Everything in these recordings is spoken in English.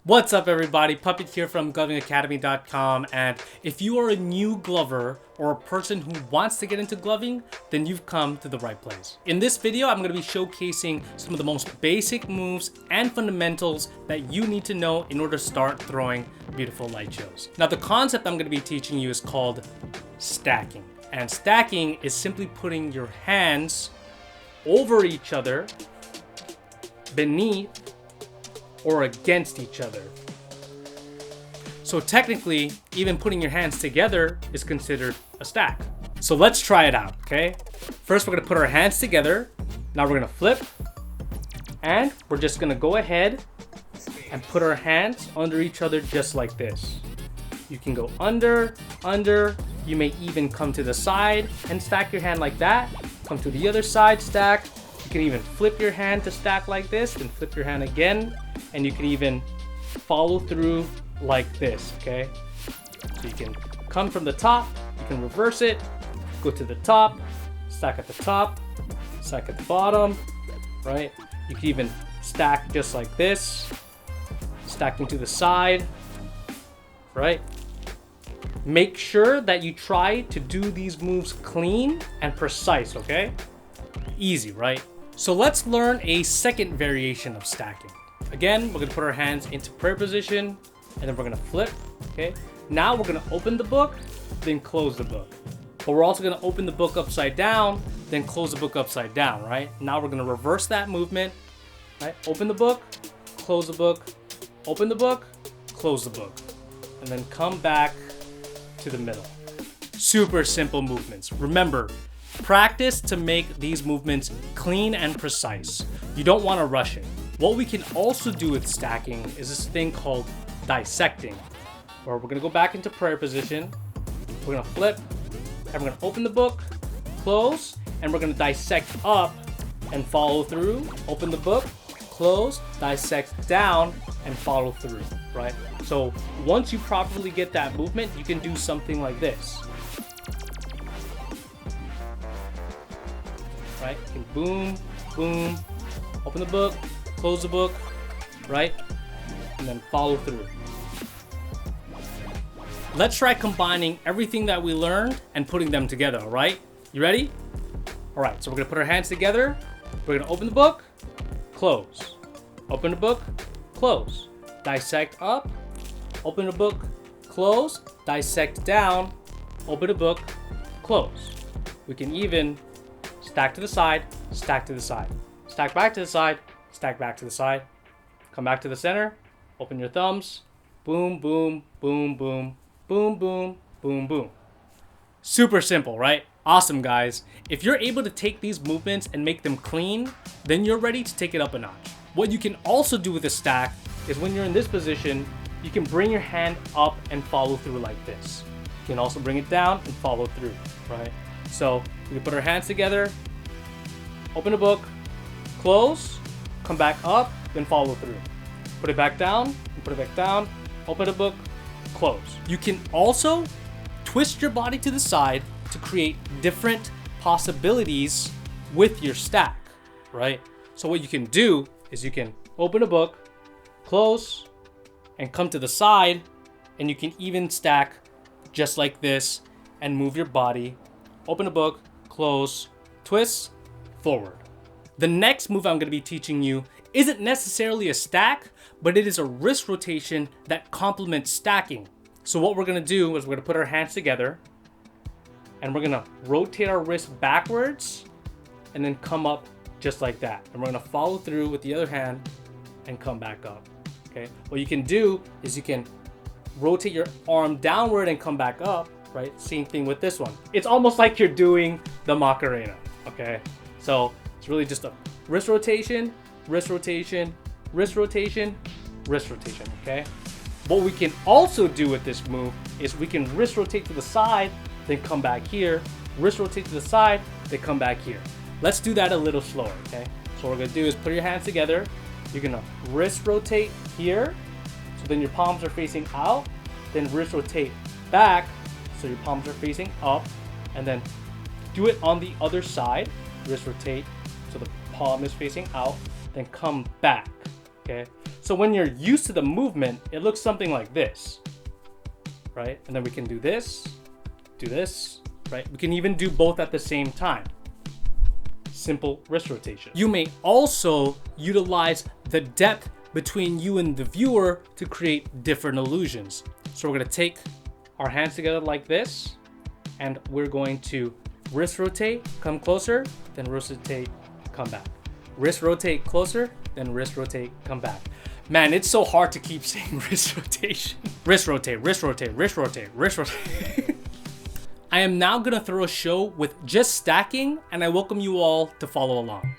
What's up everybody, Puppet here from glovingacademy.com, and if you are a new glover or a person who wants to get into gloving, then you've come to the right place. In this video, I'm going to be showcasing some of the most basic moves and fundamentals that you need to know in order to start throwing beautiful light shows. Now the concept I'm going to be teaching you is called stacking. And stacking is simply putting your hands over each other, beneath, or against each other. So technically, even putting your hands together is considered a stack. So let's try it out, okay? First, we're gonna put our hands together. Now we're gonna flip, and we're just gonna go ahead and put our hands under each other just like this. You can go under, you may even come to the side and stack your hand like that. Come to the other side, stack. You can even flip your hand to stack like this, then flip your hand again, and you can even follow through like this, okay? So you can come from the top, you can reverse it, go to the top, stack at the top, stack at the bottom, right? You can even stack just like this, stacking to the side, right? Make sure that you try to do these moves clean and precise, okay? Easy, right? So let's learn a second variation of stacking. Again, we're gonna put our hands into prayer position, and then we're gonna flip, okay? Now we're gonna open the book, then close the book. But we're also gonna open the book upside down, then close the book upside down, right? Now we're gonna reverse that movement, right? Open the book, close the book, open the book, close the book, and then come back to the middle. Super simple movements. Remember, practice to make these movements clean and precise. You don't want to rush it. What we can also do with stacking is this thing called dissecting, where we're going to go back into prayer position, we're going to flip, and we're going to open the book, close, and we're going to dissect up and follow through, open the book, close, dissect down, and follow through, right? So once you properly get that movement, you can do something like this. Right? You can boom, boom, open the book, close the book, right? And then follow through. Let's try combining everything that we learned and putting them together, all right? You ready? All right, so we're gonna put our hands together. We're gonna open the book, close. Open the book, close. Dissect up, open the book, close. Dissect down, open the book, close. We can even stack to the side, stack to the side, stack back to the side, stack back to the side, come back to the center, open your thumbs, boom, boom, boom, boom, boom, boom, boom, boom. Super simple, right? Awesome, guys. If you're able to take these movements and make them clean, then you're ready to take it up a notch. What you can also do with a stack is when you're in this position, you can bring your hand up and follow through like this. You can also bring it down and follow through, right? So we put our hands together, open the book, close, come back up, then follow through. Put it back down, and put it back down, open the book, close. You can also twist your body to the side to create different possibilities with your stack, right? So what you can do is you can open a book, close, and come to the side, and you can even stack just like this and move your body. Open a book, close, twist, forward. The next move I'm going to be teaching you isn't necessarily a stack, but it is a wrist rotation that complements stacking. So what we're going to do is we're going to put our hands together, and we're going to rotate our wrist backwards and then come up just like that. And we're going to follow through with the other hand and come back up. Okay. What you can do is you can rotate your arm downward and come back up. Right? Same thing with this one. It's almost like you're doing the Macarena, okay? So it's really just a wrist rotation, wrist rotation, wrist rotation, wrist rotation, okay? What we can also do with this move is we can wrist rotate to the side, then come back here, wrist rotate to the side, then come back here. Let's do that a little slower, okay? So what we're gonna do is put your hands together. You're gonna wrist rotate here, so then your palms are facing out, then wrist rotate back, so your palms are facing up, and then do it on the other side. Wrist rotate so the palm is facing out, then come back. Okay, So when you're used to the movement, it looks something like this, right? And then we can do this, right? We can even do both at the same time. Simple wrist rotation. You may also utilize the depth between you and the viewer to create different illusions. So we're gonna take our hands together like this, and we're going to wrist rotate, come closer, then wrist rotate, come back. Wrist rotate closer, then wrist rotate, come back. Man, it's so hard to keep saying wrist rotation. Wrist rotate, wrist rotate, wrist rotate, wrist rotate. I am now gonna throw a show with just stacking, and I welcome you all to follow along.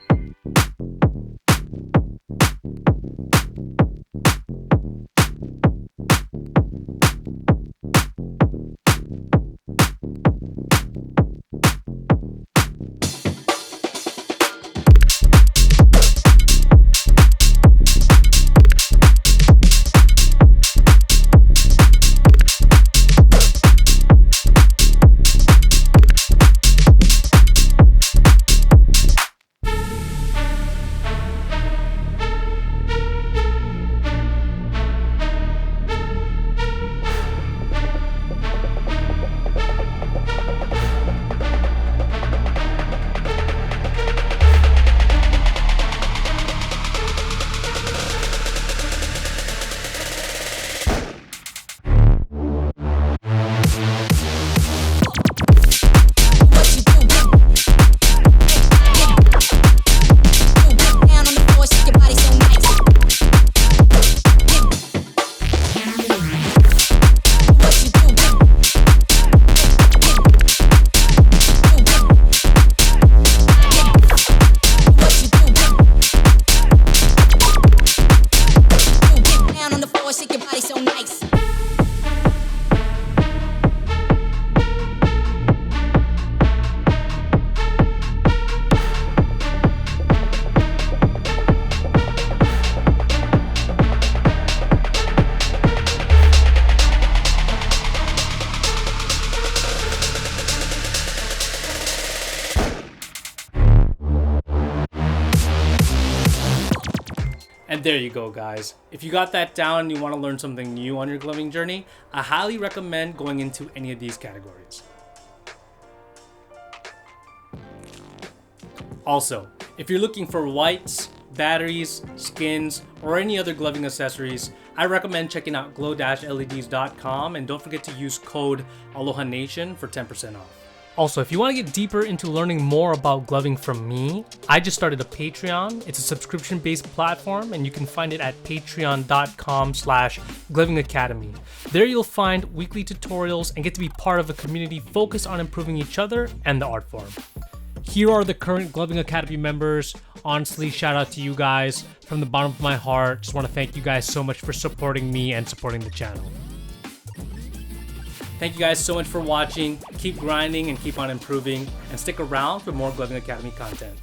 And there you go, guys. If you got that down and you want to learn something new on your gloving journey, I highly recommend going into any of these categories. Also, if you're looking for whites, batteries, skins, or any other gloving accessories, I recommend checking out glow-leds.com, and don't forget to use code AlohaNation for 10% off. Also, if you want to get deeper into learning more about gloving from me, I just started a Patreon. It's a subscription-based platform, and you can find it at patreon.com/glovingacademy. There you'll find weekly tutorials and get to be part of a community focused on improving each other and the art form. Here are the current Gloving Academy members. Honestly, shout out to you guys from the bottom of my heart. Just want to thank you guys so much for supporting me and supporting the channel. Thank you guys so much for watching. Keep grinding and keep on improving, and stick around for more Gloving Academy content.